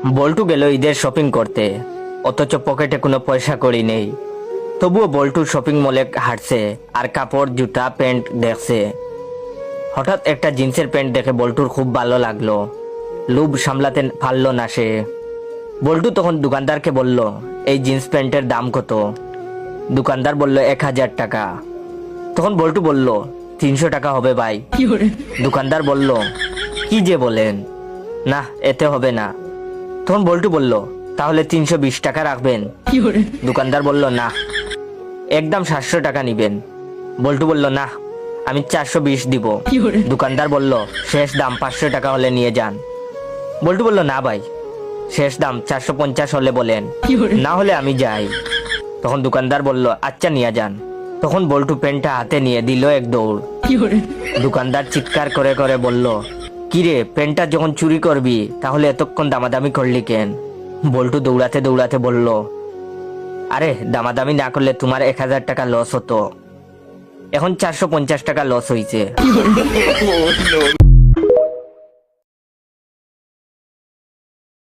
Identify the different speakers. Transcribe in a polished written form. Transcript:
Speaker 1: বল্টু গেল ঈদের শপিং করতে, অথচ পকেটে কোনো পয়সা কড়ি নেই। তবুও বল্টু শপিং মলে হাঁটছে আর কাপড় জুতা প্যান্ট দেখছে। হঠাৎ একটা জিন্সের প্যান্ট দেখে বল্টুর খুব ভালো লাগলো। লোভ সামলাতে পারলো না সে। বল্টু তখন দোকানদারকে বলল, এই জিন্স প্যান্টের দাম কত? দোকানদার বলল 1000 টাকা। তখন বল্টু বলল, 300 টাকা হবে ভাই। দোকানদার বলল, কি যে বলেন, না এতে হবে না। তখন বল্টু বলল, তাহলে 320 টাকা রাখবেন? দোকানদার বলল, না। একদম 700 টাকা নিবেন? বল্টু বলল, না আমি 420 দিব। দোকানদার বলল, শেষ দাম 500 টাকা হলে নিয়ে যান। বল্টু বলল, না ভাই, শেষ দাম 450 হলে বলেন, না হলে আমি যাই। তখন দোকানদার বলল, আচ্ছা নিয়ে যান। তখন বল্টু পেনটা হাতে নিয়ে দিল এক দৌড়। দোকানদার চিৎকার করে করে বলল, কিরে, পেনটা যখন চুরি করবি তাহলে এতক্ষণ দামাদামি করলি কেন? বল্টু দৌড়াতে দৌড়াতে বলল, আরে দামাদামি না করলে তোমার 1000 টাকা লস হতো, এখন 450 টাকা লস হয়েছে।